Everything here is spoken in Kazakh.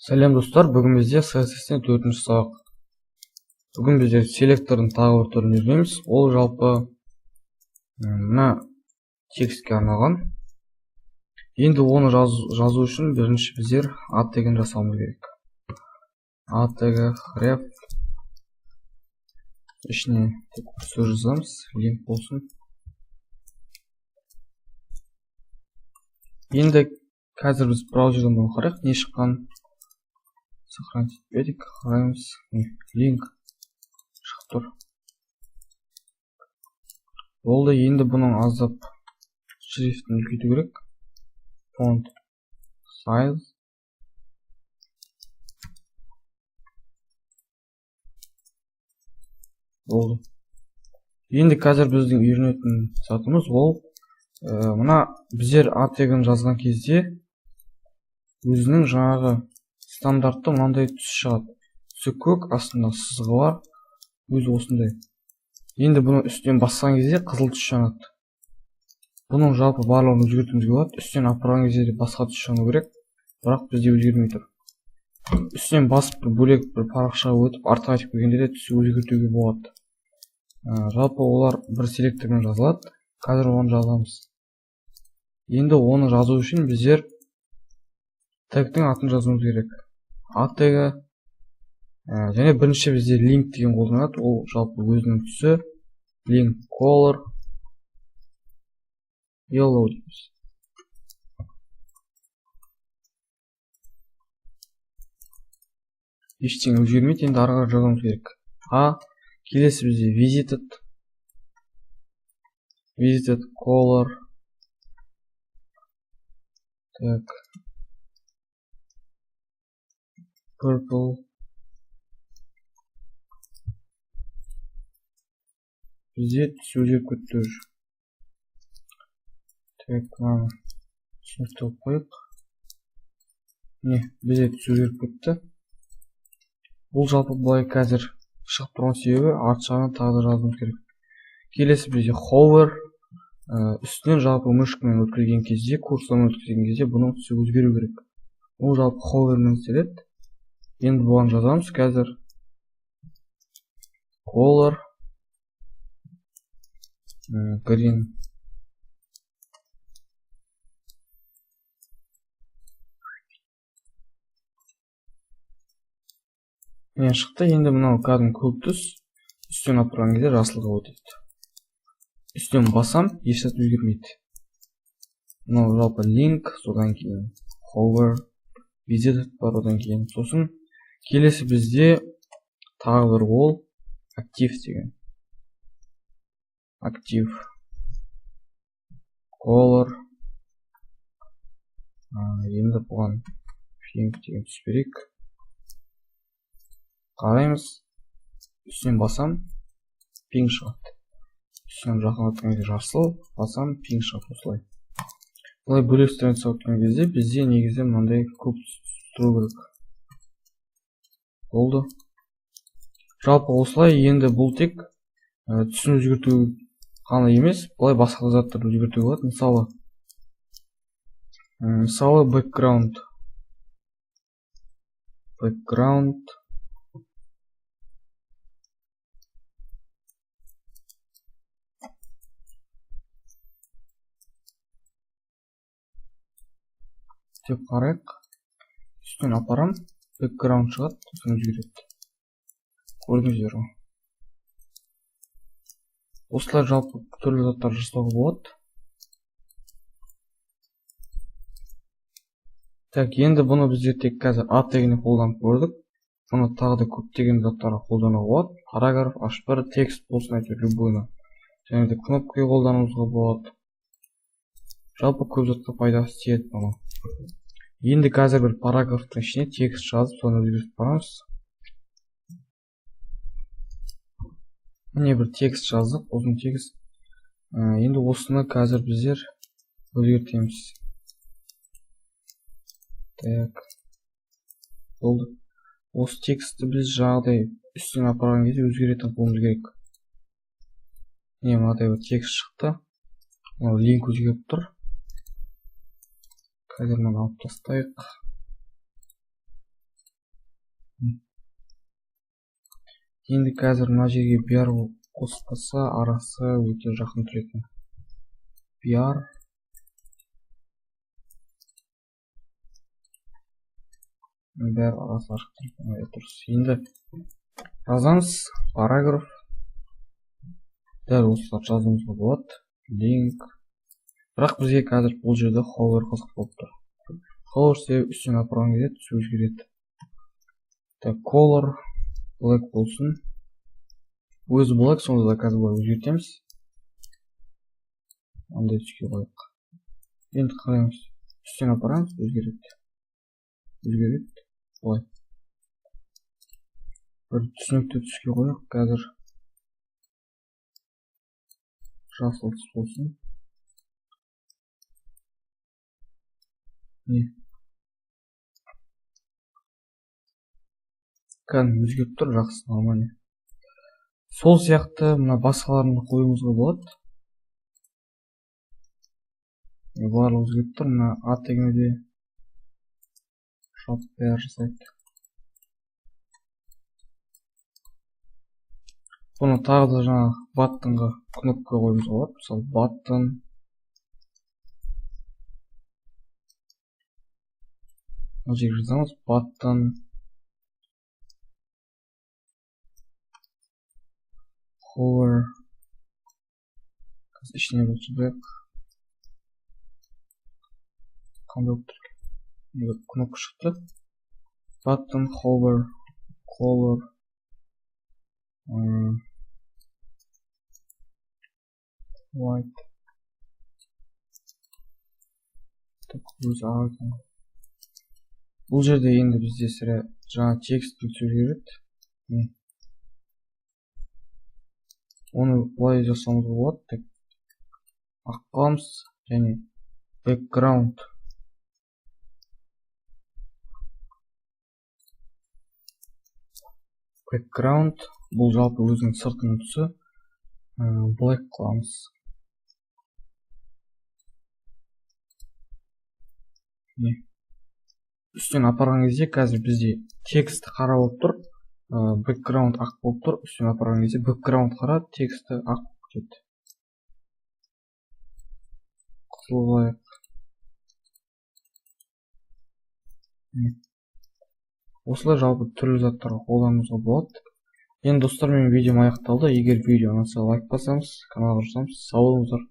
Сәлем достар, бүгін бізде CSS-тен 4-ші сабақ. Бүгін бізде селектордың тағы бір түрін үйренеміз. Ол жалпы мына текстке арналған. Енді оны жазу үшін бірінші біздер a тегін жасауымыз керек. A тегі ref ішіне сөз жазамыз, линк болсын. Енді қазір біз браузерден бұны қарайық, не шыққан. Сохранить етпедік, қараймыз, линк шығып тұр. Болды, енді бұның аздап шрифтін үлкейту керек. Font size. Болды. Енді қазір біздің үйренетін сатымыз ол мына біздер a тегін жазған кезде өзінің жаңағы стандартты мынандай түс шығады. Түсі көк, астында сызығы бар, өзі осындай. Енді бұны үстен басқан кезде қызыл түс жанады. Бұның жалпы барлығын өзгертуімізге болады. Үстен апарған кезде басқа түс жану керек, бірақ бізде өзгермей тұр. Үстен басып бөлек бір парақшаға өтіп, артқа айтып келгенде де түсі өзгертуге болады. Жалпы олар бір селектормен жазылады. Қазір оны жазамыз. Енді оны жазу үшін біздер тегтің атын жазуымыз керек. A тегі және бірінші бізде link деген қолданады. Ол жалпы өзінің түсі link color yellow дейміз. Ештеңе өзгермейді, енді ары қарай жазуымыз керек. Келесі бізде visited color так purple бізде түс өзгеріп кетті уже. Так, мынаны түсінікті қойып. Бізде түс өзгеріп кетті. Бұл жалпы былай қазір шығып тұрған себебі арт жағына тағы да жазуымыз керек. Келесі бізде hover, үстінен жалпы мышкамен өткізген кезде, курсормен өткізген кезде бұның түсі өзгеру керек. Ол жалпы hoverмен істеледі. Енді бұған жазамыз қазір color green. Шықты. Енді мынау кәдімгі көк түс үстен апарған кезде жасылға өтеді. Үстен басам, ешнәрсе өзгермейді. Мынау жалпы link, содан кейін hover, visited бар, одан кейін сосын келесі бізде тағы бір ол active деген. Active color. Енді бұған pink деген түс берейік. Қараймыз, үстен басам, pink шығады. Үстен жақындатқан кезде жасыл, басам, pink шығады осылай. Бұлай бөлек страница өткен кезде бізде негізі мынандай көп тұру керек. Болды. Жалпы осылай. Енді бұл тек түсін өзгерту ғана емес, бұлай басқа заттарды өзгертуге болады. Мысалы background деп қарайық. Үстен апарам, background шығады, сосын өзгереді. Көрдіңіздер ғой. Осылай жалпы түрлі заттар жасауға болады. Так, енді бұны біздер тек қазір a тегіне қолданып көрдік. Бұны тағы да көптеген заттарға қолдануға болады. Параграф, h1, текст болсын, әйтеуір любойына. Және де кнопкаға қолдануымызға болады. Жалпы көп затқа пайдасы тиеді бұны. Енді қазір бір параграфтың ішіне текст жазып, соны өзгертіп барамыз. Міне бір текст жаздық, ұзын текст. Енді осыны қазір біздер өзгертеміз. Так. Болды. Осы текстті біз жағдай үстен апарған кезде өзгеретін қылуымыз керек. Мынадай текст шықты. Линк өзгеріп тұр. Қазір мына алып тастайық. Енді қазір мына жерге BR қосылса арасы өте жақын тұрады. BR бәрі арасы ашық тұрады. Дұрыс. Енді жазамыз параграф. Дәл осылар жазуымызға болады. Link. Бірақ бізге қазір бұл жерде hover қызық болып тұр. Hover себебі үстен апарған кезде түсі өзгереді. Color black болсын. Өзі black, сонда да қазір бұлай өзгертеміз. Андай түске қойық. Енді қараймыз. Үстен апарамыз, өзгереді. Бұлай. Бір түсінікті түске қойық. Қазір жасыл түс болсын. Кәдімгі өзгеріп тұр, жақсы, нормально. Сол сияқты мына басқаларын қоюымызға болады. Барлығы өзгеріп тұр. Мына A тегіне де жалпы бәрі жасайды. Бұны тағы да жаңа баттонға кнопка қоюымызға болады. Мысалы баттон. Мына жерге жазамыз баттон. Hover. Қазір ішіне бір жазайық. Қандай болып тұр? Кнопка шықты. Button, hover, color. White. Бұл жерде енді бізде сірә жаңа текст өзгереді. Оны былай жасауымыз болады. Аққаламыз және background. Background бұл жалпы өзінің сыртының түсі. Black қыламыз. Үстен апарған кезде қазір бізде тексті қара болып тұр. Background ақ болып тұр. Үстен апарған кезде background қара, тексті ақ кетті. Қызыл қылайық. Осылай жалпы түрлі заттарға қолдануымызға болады. Енді достар, менің видеом аяқталды. Егер видео ұнаса лайк басамыз, каналға жазамыз. Сау болыңыздар.